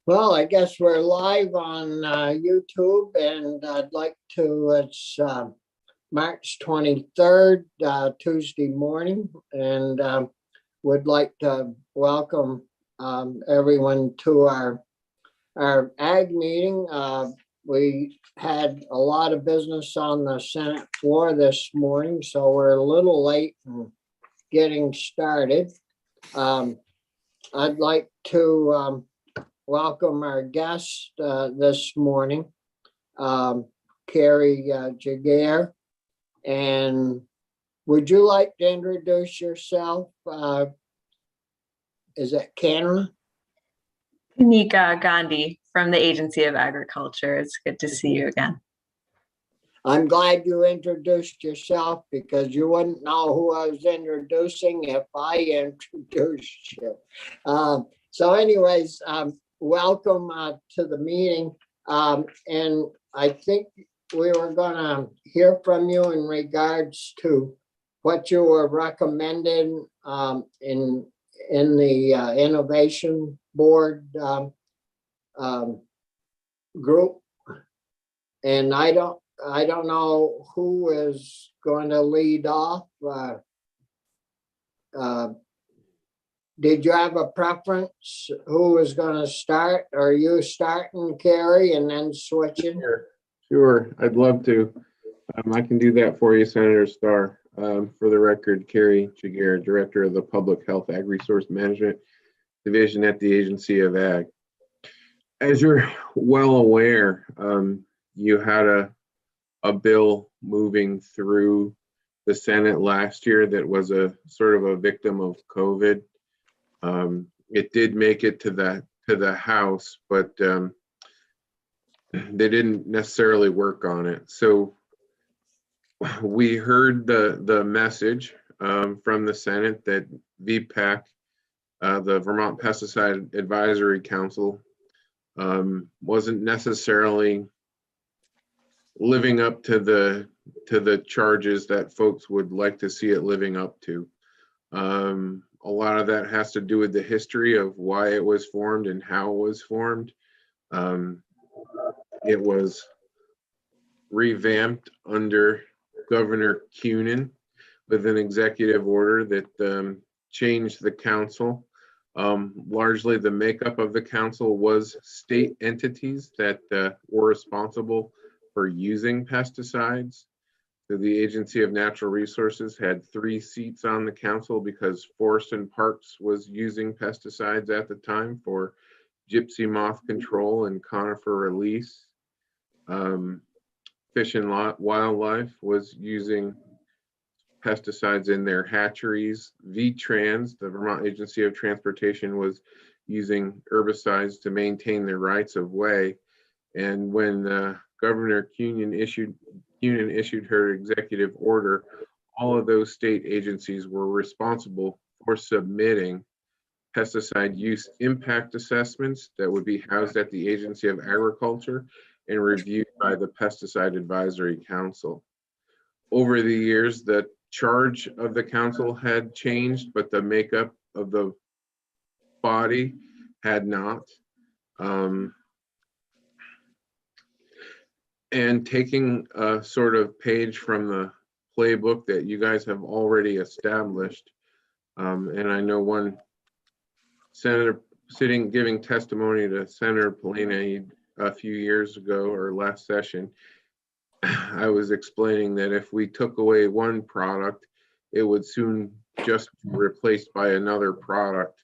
Well, I guess we're live on YouTube, and I'd like to, it's March 23rd, Tuesday morning, and would like to welcome everyone to our ag meeting. We had a lot of business on the Senate floor this morning, so we're a little late in getting started. I'd like to welcome our guest this morning, Carrie Jaguar. And would you like to introduce yourself? Is it Canada? Kanika Gandhi from the Agency of Agriculture. It's good to see you again. I'm glad you introduced yourself because you wouldn't know who I was introducing if I introduced you. So anyways, welcome to the meeting. And I think we were going to hear from you in regards to what you were recommending in the Innovation Board group. And I don't know who is going to lead off. Did you have a preference? Who is going to start? Are you starting, Carrie, and then switching? Sure, I'd love to. I can do that for you, Senator Starr. For the record, Carrie Jaguar, Director of the Public Health Ag Resource Management Division at the Agency of Ag. As you're well aware, you had a bill moving through the Senate last year that was a sort of a victim of COVID. It did make it to the House, but they didn't necessarily work on it. So we heard the message from the Senate that VPAC, the Vermont Pesticide Advisory Council, wasn't necessarily living up to the charges that folks would like to see it living up to. A lot of that has to do with the history of why it was formed and how it was formed. It was revamped under Governor Kunin with an executive order that changed the council. Largely the makeup of the council was state entities that were responsible for using pesticides. So the Agency of Natural Resources had 3 seats on the council because Forest and Parks was using pesticides at the time for gypsy moth control and conifer release. Fish and Wildlife was using pesticides in their hatcheries. VTrans, the Vermont Agency of Transportation, was using herbicides to maintain their rights of way. And when Governor Kunin issued her executive order, all of those state agencies were responsible for submitting pesticide use impact assessments that would be housed at the Agency of Agriculture and reviewed by the Pesticide Advisory Council. Over the years, the charge of the council had changed, but the makeup of the body had not. And taking a sort of page from the playbook that you guys have already established, and I know one senator giving testimony to Senator Polina a few years ago or last session, I was explaining that if we took away one product, it would soon just be replaced by another product.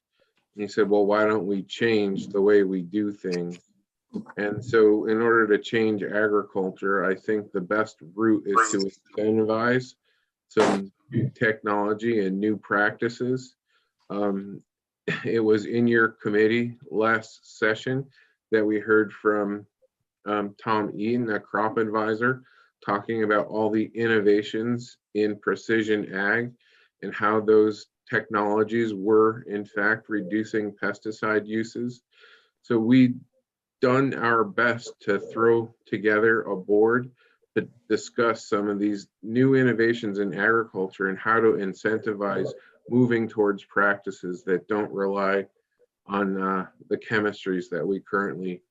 And he said, well, why don't we change the way we do things? And so in order to change agriculture, I think the best route is to incentivize some new technology and new practices. It was in your committee last session that we heard from Tom Eaton, a crop advisor, talking about all the innovations in precision ag and how those technologies were in fact reducing pesticide uses. So we done our best to throw together a board to discuss some of these new innovations in agriculture and how to incentivize moving towards practices that don't rely on the chemistries that we currently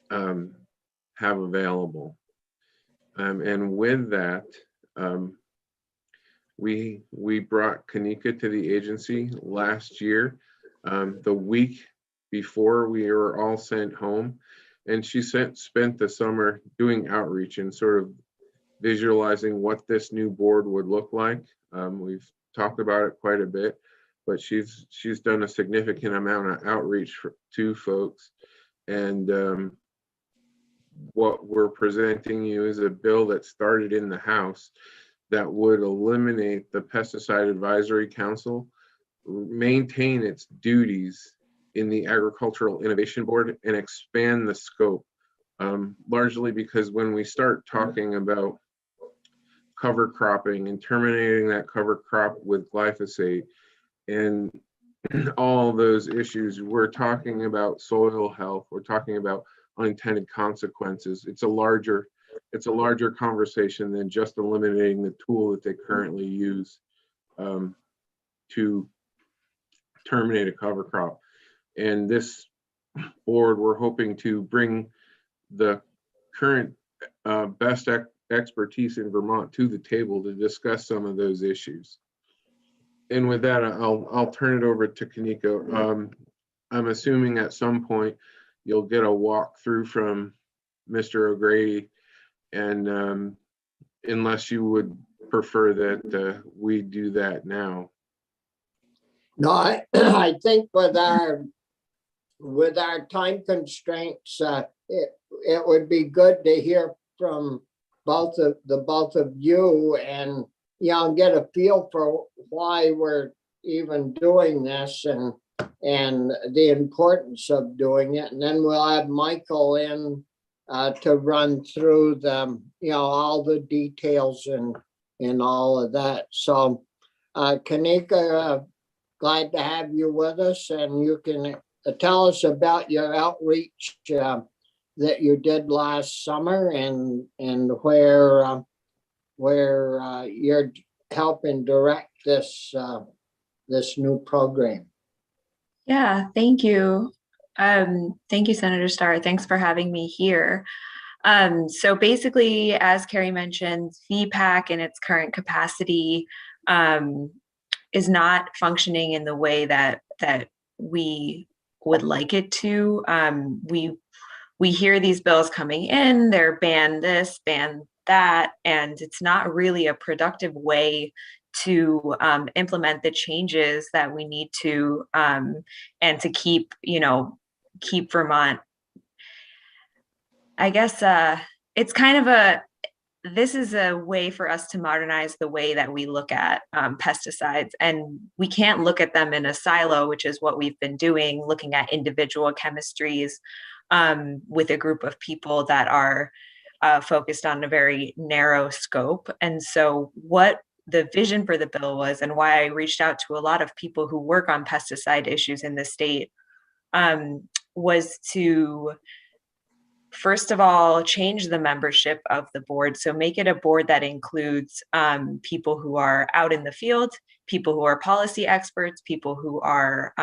have available. And with that, we brought Kanika to the agency last year, the week before we were all sent home, and she spent the summer doing outreach and sort of visualizing what this new board would look like. We've talked about it quite a bit, but she's done a significant amount of outreach to folks, and what we're presenting you is a bill that started in the House that would eliminate the Pesticide Advisory Council, maintain its duties in the Agricultural Innovation Board, and expand the scope, largely because when we start talking about cover cropping and terminating that cover crop with glyphosate and all those issues, we're talking about soil health, we're talking about unintended consequences. It's a larger conversation than just eliminating the tool that they currently use to terminate a cover crop. And this board, we're hoping to bring the current best expertise in Vermont to the table to discuss some of those issues. And with that, I'll turn it over to Kanika. I'm assuming at some point you'll get a walkthrough from Mr. O'Grady, and unless you would prefer that we do that now. No, I think with our time constraints, it would be good to hear from both of you, and get a feel for why we're even doing this and the importance of doing it. And then we'll have Michael in to run through all the details and all of that. So Kanika, glad to have you with us, and you can tell us about your outreach that you did last summer and where you're helping direct this new program. Yeah, thank you. Thank you, Senator Starr. Thanks for having me here. So basically, as Carrie mentioned, VPAC in its current capacity is not functioning in the way that we would like it to. We hear these bills coming in, they're ban this, ban that, and it's not really a productive way to implement the changes that we need to, and to keep Vermont. I guess it's kind of this is a way for us to modernize the way that we look at pesticides, and we can't look at them in a silo, which is what we've been doing, looking at individual chemistries with a group of people that are focused on a very narrow scope. And so what the vision for the bill was, and why I reached out to a lot of people who work on pesticide issues in the state, was to, first of all, change the membership of the board. So make it a board that includes people who are out in the field, people who are policy experts, people who are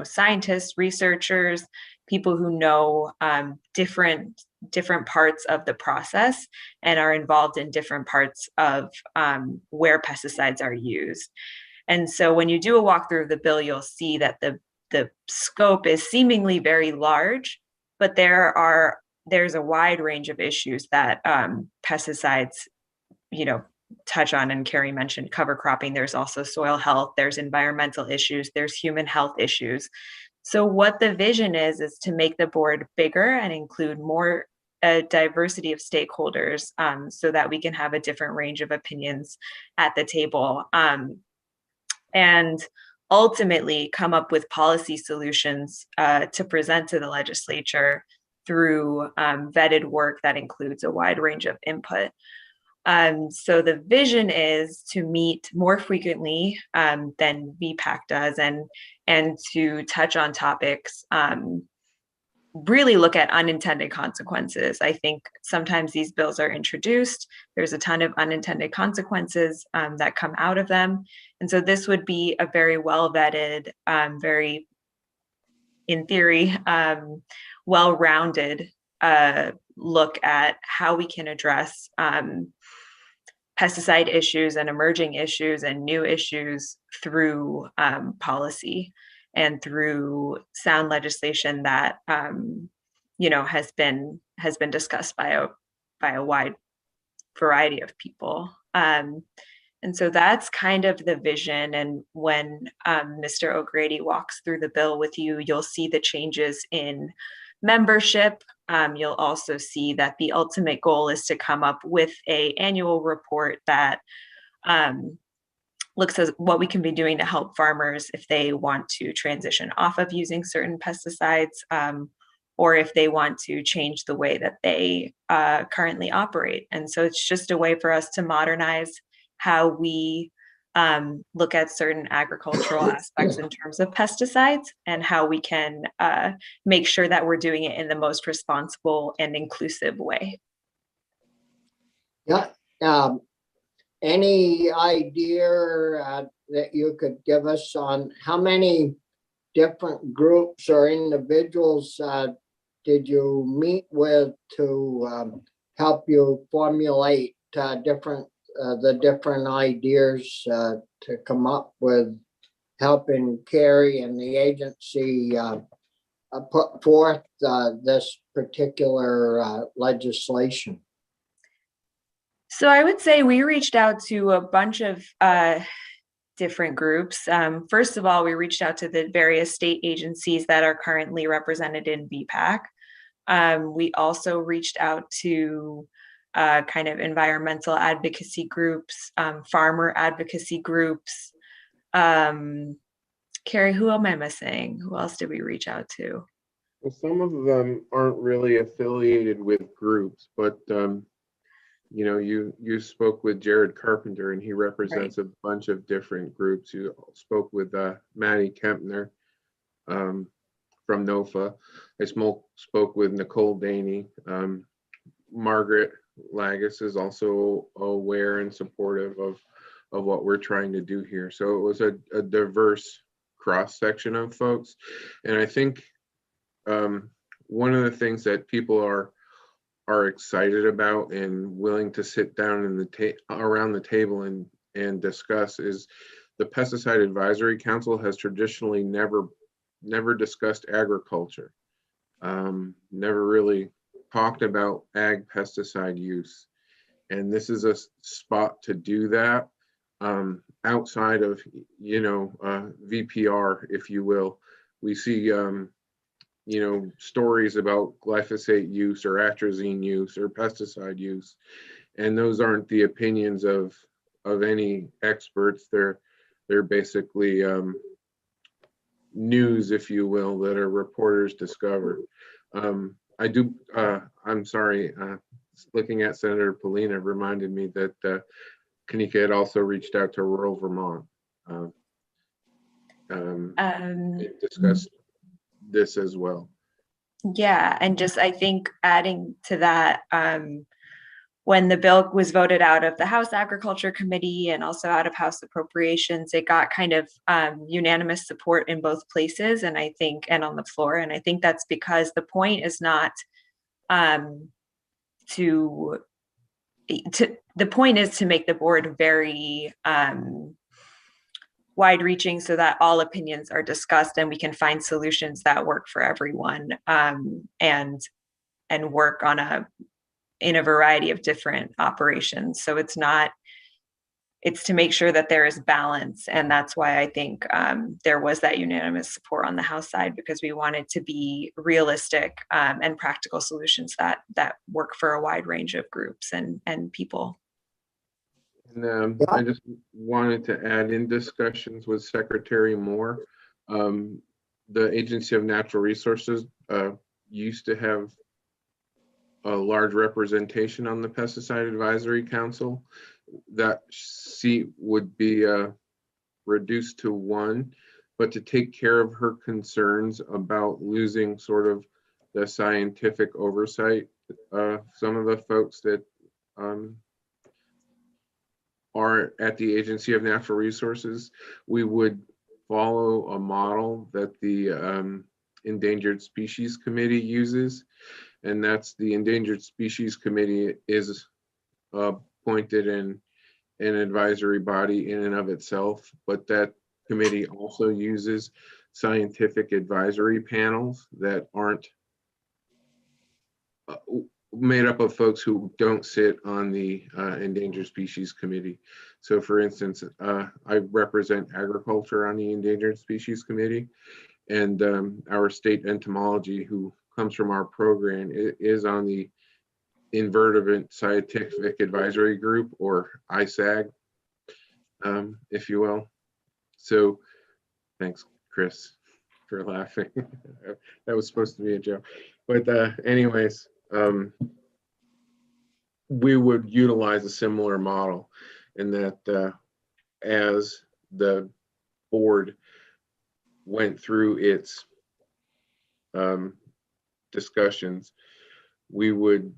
scientists, researchers, people who know different parts of the process and are involved in different parts of where pesticides are used. And so when you do a walkthrough of the bill, you'll see that the scope is seemingly very large, but there's a wide range of issues that pesticides, touch on. And Carrie mentioned cover cropping. There's also soil health, there's environmental issues, there's human health issues. So what the vision is to make the board bigger and include more diversity of stakeholders, so that we can have a different range of opinions at the table, and ultimately come up with policy solutions to present to the legislature through vetted work that includes a wide range of input. So the vision is to meet more frequently than VPAC does, and to touch on topics, really look at unintended consequences. I think sometimes these bills are introduced, there's a ton of unintended consequences that come out of them. And so this would be a very well vetted, very in theory, well-rounded look at how we can address pesticide issues and emerging issues and new issues through policy and through sound legislation that has been discussed by a wide variety of people. And so that's kind of the vision. And when Mr. O'Grady walks through the bill with you, you'll see the changes in membership. You'll also see that the ultimate goal is to come up with an annual report that looks at what we can be doing to help farmers if they want to transition off of using certain pesticides, or if they want to change the way that they currently operate. And so it's just a way for us to modernize how we look at certain agricultural aspects in terms of pesticides, and how we can make sure that we're doing it in the most responsible and inclusive way. Yeah. Any idea that you could give us on how many different groups or individuals did you meet with to help you formulate the different ideas to come up with helping Carrie and the agency put forth this particular legislation? So I would say we reached out to a bunch of different groups. First of all, we reached out to the various state agencies that are currently represented in VPAC. We also reached out to kind of environmental advocacy groups, farmer advocacy groups. Carrie, who am I missing? Who else did we reach out to? Well, some of them aren't really affiliated with groups, but you spoke with Jared Carpenter, and he represents a bunch of different groups. You spoke with Maddie Kempner from NOFA. I spoke with Nicole Daney. Margaret Lagos is also aware and supportive of what we're trying to do here. So it was a diverse cross section of folks. And I think one of the things that people are excited about and willing to sit down around the table and discuss is the Pesticide Advisory Council has traditionally never discussed agriculture, never really talked about ag pesticide use. And this is a spot to do that outside of, VPR, if you will. We see, stories about glyphosate use or atrazine use or pesticide use. And those aren't the opinions of any experts. They're basically news, if you will, that our reporters discover. I'm sorry, looking at Senator Polina reminded me that Kanika had also reached out to rural Vermont and discussed this as well. Yeah, and just I think adding to that, when the bill was voted out of the House Agriculture Committee and also out of House Appropriations, it got kind of unanimous support in both places, and on the floor. And I think that's because the point is not the point is to make the board very wide-reaching so that all opinions are discussed and we can find solutions that work for everyone, and work in a variety of different operations. So it's to make sure that there is balance. And that's why I think there was that unanimous support on the House side, because we wanted to be realistic and practical solutions that work for a wide range of groups and people. And I just wanted to add, in discussions with Secretary Moore, the Agency of Natural Resources used to have a large representation on the Pesticide Advisory Council. That seat would be reduced to 1, but to take care of her concerns about losing sort of the scientific oversight, some of the folks that are at the Agency of Natural Resources, we would follow a model that the Endangered Species Committee uses. And that's the Endangered Species Committee is appointed in an advisory body in and of itself, but that committee also uses scientific advisory panels that aren't made up of folks who don't sit on the Endangered Species Committee. So for instance, I represent agriculture on the Endangered Species Committee, and our state entomology, who comes from our program, is on the Invertebrate Scientific Advisory Group, or ISAG, if you will. So thanks, Chris, for laughing. That was supposed to be a joke. But anyways, we would utilize a similar model in that as the board went through its discussions, we would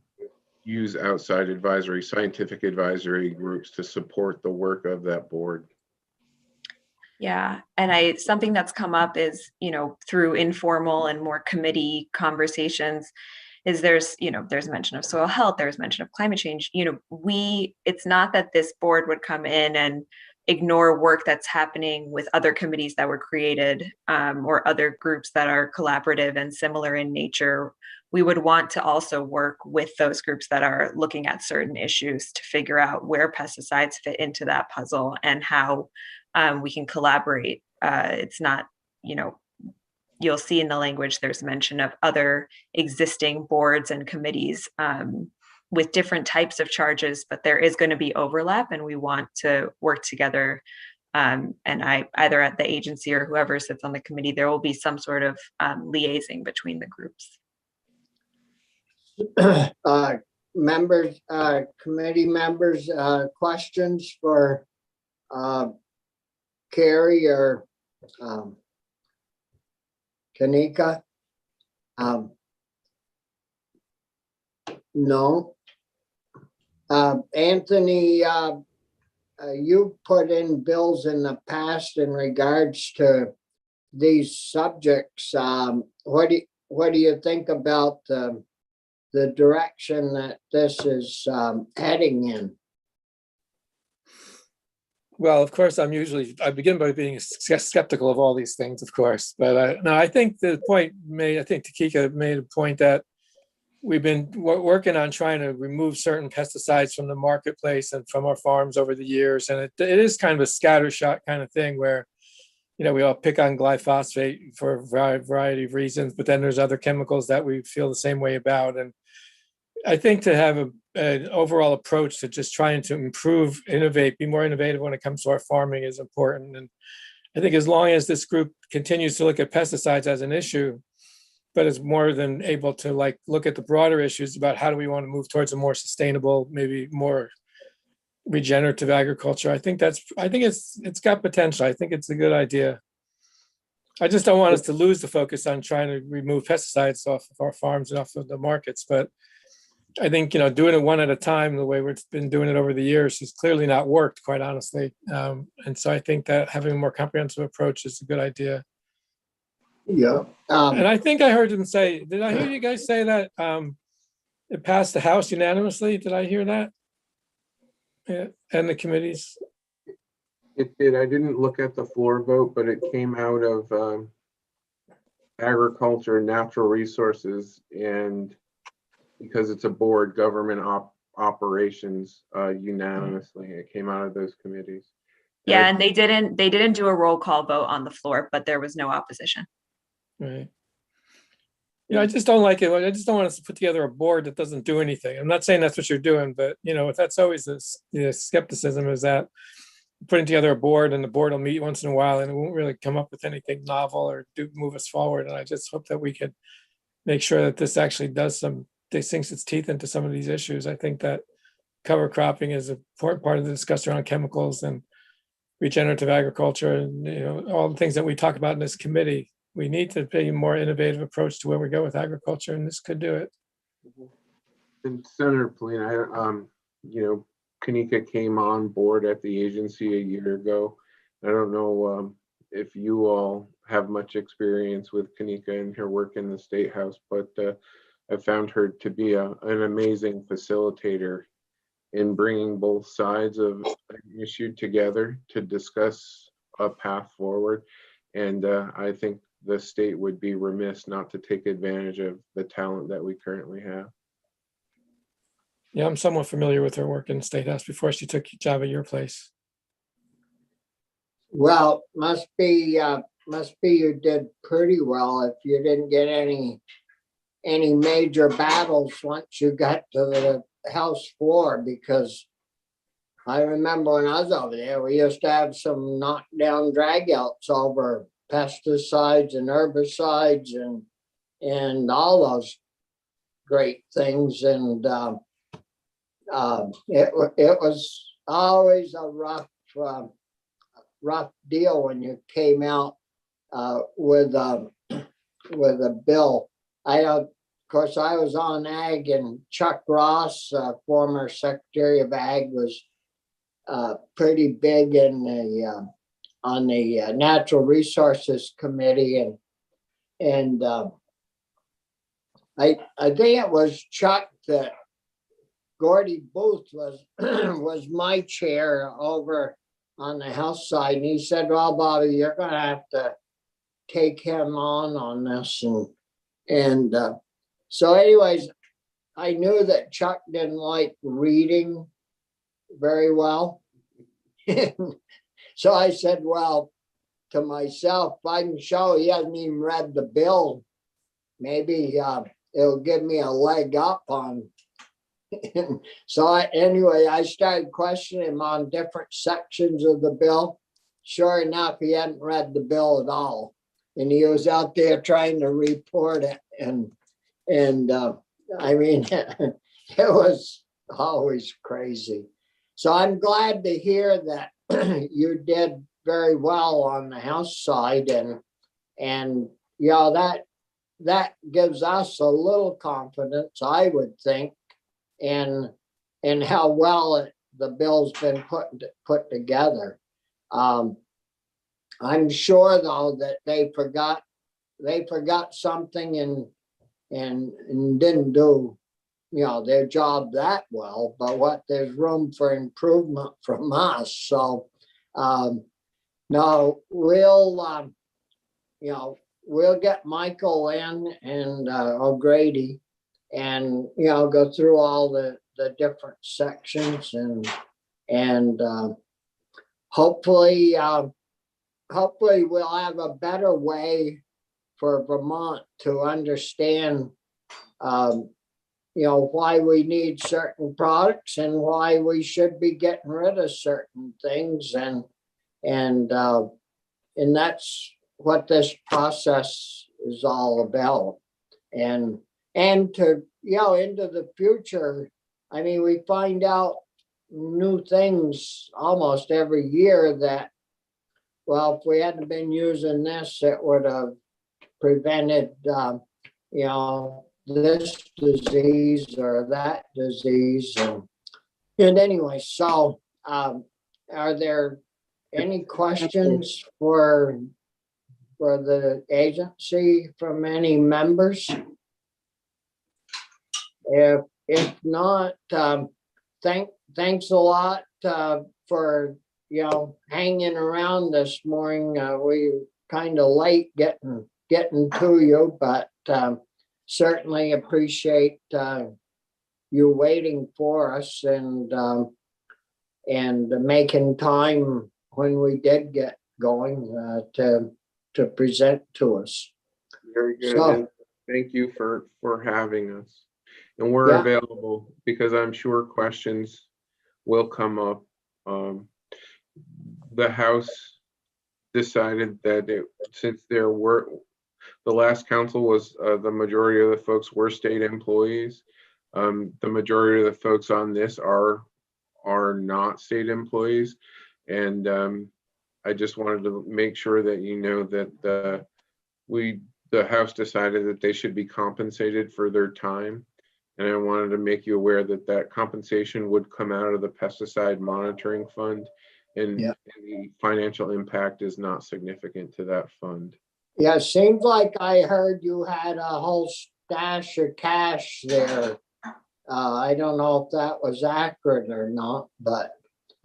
use outside advisory, scientific advisory groups to support the work of that board. Yeah, and something that's come up is, through informal and more committee conversations, is there's mention of soil health, there's mention of climate change. It's not that this board would come in and ignore work that's happening with other committees that were created, or other groups that are collaborative and similar in nature. We would want to also work with those groups that are looking at certain issues to figure out where pesticides fit into that puzzle and how we can collaborate. It's not, you'll see in the language there's mention of other existing boards and committees with different types of charges, but there is going to be overlap, and we want to work together. And either at the agency or whoever sits on the committee, there will be some sort of liaising between the groups. Members, committee members, questions for Carrie or Kanika? No. Anthony, you put in bills in the past in regards to these subjects. What do you think about the direction that this is heading in? Well, of course, I begin by being skeptical of all these things, of course. But no, I think the point I think Takika made a point that we've been working on trying to remove certain pesticides from the marketplace and from our farms over the years. And it is kind of a scattershot kind of thing where, we all pick on glyphosate for a variety of reasons, but then there's other chemicals that we feel the same way about. And I think to have an overall approach to just trying to improve, innovate, be more innovative when it comes to our farming is important. And I think as long as this group continues to look at pesticides as an issue, but is more than able to look at the broader issues about how do we want to move towards a more sustainable, maybe more regenerative agriculture, I think it's got potential. I think it's a good idea. I just don't want us to lose the focus on trying to remove pesticides off of our farms and off of the markets. But I think, doing it one at a time, the way we've been doing it over the years has clearly not worked, quite honestly. And so I think that having a more comprehensive approach is a good idea. Yeah. And I think I heard him say, did I hear you guys say that it passed the House unanimously? Did I hear that? Yeah, and the committees? It did. I didn't look at the floor vote, but it came out of agriculture, natural resources, and because it's a board, government operations unanimously. It came out of those committees. Yeah, and they didn't do a roll call vote on the floor, but there was no opposition. Right. I just don't like it. I just don't want us to put together a board that doesn't do anything. I'm not saying that's what you're doing, but that's always the skepticism, is that putting together a board and the board will meet once in a while and it won't really come up with anything novel or move us forward. And I just hope that we could make sure that this actually sinks its teeth into some of these issues. I think that cover cropping is an important part of the discussion around chemicals and regenerative agriculture and all the things that we talk about in this committee. We need to take a more innovative approach to where we go with agriculture, and this could do it. And Senator Polina, Kanika came on board at the agency a year ago. I don't know if you all have much experience with Kanika and her work in the State House, but I found her to be an amazing facilitator in bringing both sides of an issue together to discuss a path forward. And I think the state would be remiss not to take advantage of the talent that we currently have. Yeah, I'm somewhat familiar with her work in the State House before she took a job at your place. Well, must be you did pretty well if you didn't get any major battles once you got to the House floor, because I remember when I was over there, we used to have some knockdown dragouts over pesticides and herbicides and all those great things. And it was always a rough deal when you came out with a bill. Of course, I was on Ag, and Chuck Ross, former Secretary of Ag, was pretty big in on the Natural Resources Committee, and I think it was Chuck that Gordy Booth was was my chair over on the House side, and he said, "Well, Bobby, you're going to have to take him on this," and so, anyways, I knew that Chuck didn't like reading very well. So I said, well, to myself, if I can show he hasn't even read the bill, maybe it'll give me a leg up on. So anyway, I started questioning him on different sections of the bill. Sure enough, he hadn't read the bill at all. And he was out there trying to report it. And I mean, it was always crazy. So I'm glad to hear that you did very well on the House side, and you know, that gives us a little confidence, I would think, in how well the bill's been put together. I'm sure though that they forgot something and didn't do, you know, their job that well, but there's room for improvement from us. So no, we'll you know, we'll get Michael in and O'Grady, and you know, go through all the different sections, and hopefully we'll have a better way for Vermont to understand you know, why we need certain products and why we should be getting rid of certain things, and that's what this process is all about. And to, you know, into the future, I mean, we find out new things almost every year that, well, if we hadn't been using this, it would have prevented you know, this disease or that disease. And anyway, so are there any questions for the agency from any members? If not, thanks a lot for, you know, hanging around this morning. We kind of late getting to you, but certainly appreciate you waiting for us and making time when we did get going to present to us. Very good. So, And thank you for having us. And we're Yeah. available because I'm sure questions will come up. The House decided that since there were, the last council was the majority of the folks were state employees. The majority of the folks on this are not state employees, and I just wanted to make sure that you know that the House decided that they should be compensated for their time, and I wanted to make you aware that that compensation would come out of the pesticide monitoring fund, and Yeah. the financial impact is not significant to that fund. Yeah, seems like I heard you had a whole stash of cash there. I don't know if that was accurate or not, but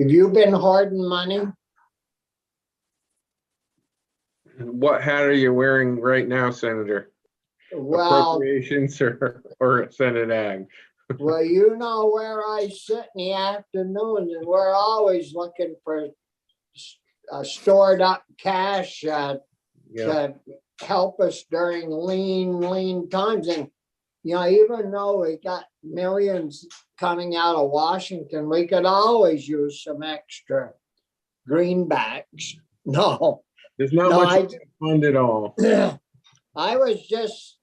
have you been hoarding money? What hat are you wearing right now, Senator? Well, Appropriations or Senate Ag? well, you know where I sit in the afternoon, and we're always looking for stored up cash Yeah, to help us during lean times. And, you know, even though we got millions coming out of Washington, we could always use some extra greenbacks. No, there's not no, much fund at all. I was just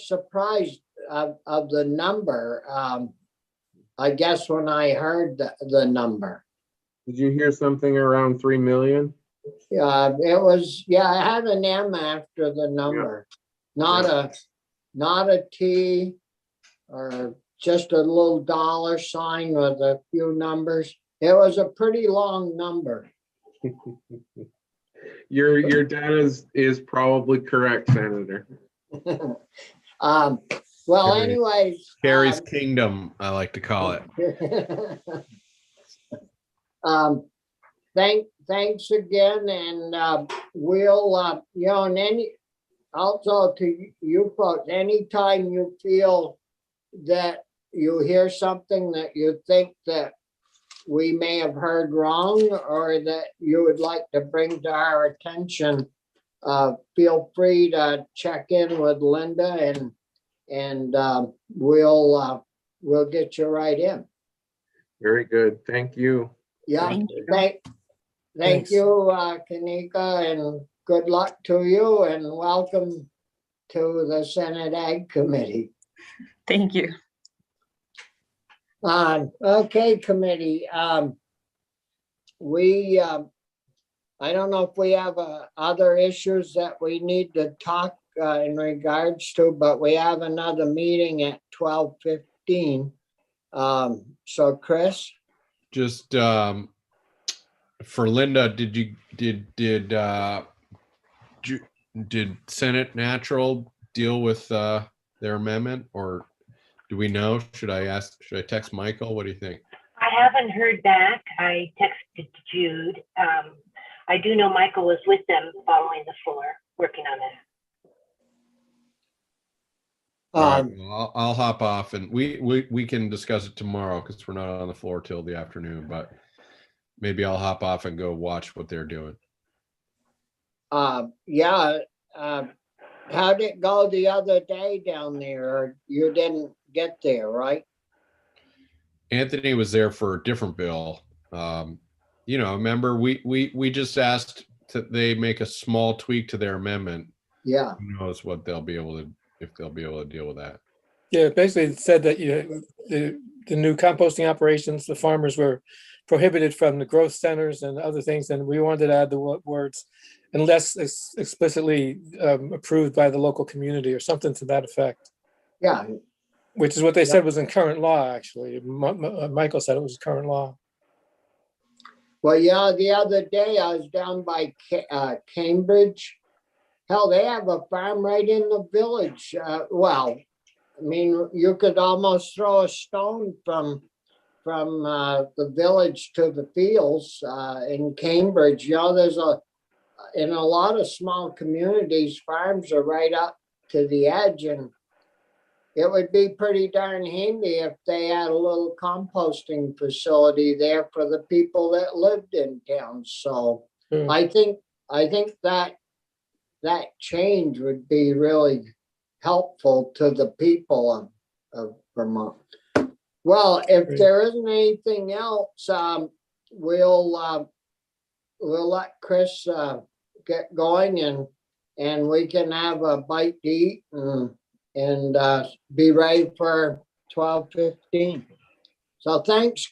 surprised of the number. I guess when I heard the number, Did you hear something around 3 million? it was, yeah, I had an M after the number, not a T or just a little dollar sign with a few numbers. It was a pretty long number. Your data is probably correct, Senator. Well, Carrie- anyways. Carrie's Kingdom, I like to call it. Thanks again, and we'll, you know, and also to you folks, anytime you feel that you hear something that you think that we may have heard wrong or that you would like to bring to our attention, feel free to check in with Linda and we'll get you right in. Very good. Thank you. Yeah, Thank you. thank Thanks. you, Kanika, and good luck to you and welcome to the Senate Ag Committee. Thank you. Okay, committee, we, I don't know if we have other issues that we need to talk in regards to, but we have another meeting at 12:15. So Chris? Just for Linda, did Senate Natural deal with their amendment, or do we know? Should I text Michael? What do you think? I haven't heard back. I texted Jude. I do know Michael was with them following the floor, working on it. All right, well, I'll hop off and we can discuss it tomorrow because we're not on the floor till the afternoon, but maybe I'll hop off and go watch what they're doing. Yeah, how'd it go the other day down there? Or you didn't get there, right? Anthony was there for a different bill. You know, remember we just asked that they make a small tweak to their amendment. Yeah, Who knows what they'll be able to, if they'll be able to deal with that. Yeah, basically it said that, you know, the new composting operations, the farmers were prohibited from the growth centers and other things, and we wanted to add the words unless explicitly approved by the local community or something to that effect, yeah, which is what they said was in current law, actually. Michael said it was current law. well, yeah, the other day I was down by Cambridge. Hell, they have a farm right in the village. Well, I mean, you could almost throw a stone from the village to the fields in Cambridge. You know, in a lot of small communities, farms are right up to the edge, and it would be pretty darn handy if they had a little composting facility there for the people that lived in town. So Hmm. I think that change would be really helpful to the people of Vermont. Well, if Great. there isn't anything else, we'll let Chris get going and we can have a bite to eat and be ready for 12:15. So thanks,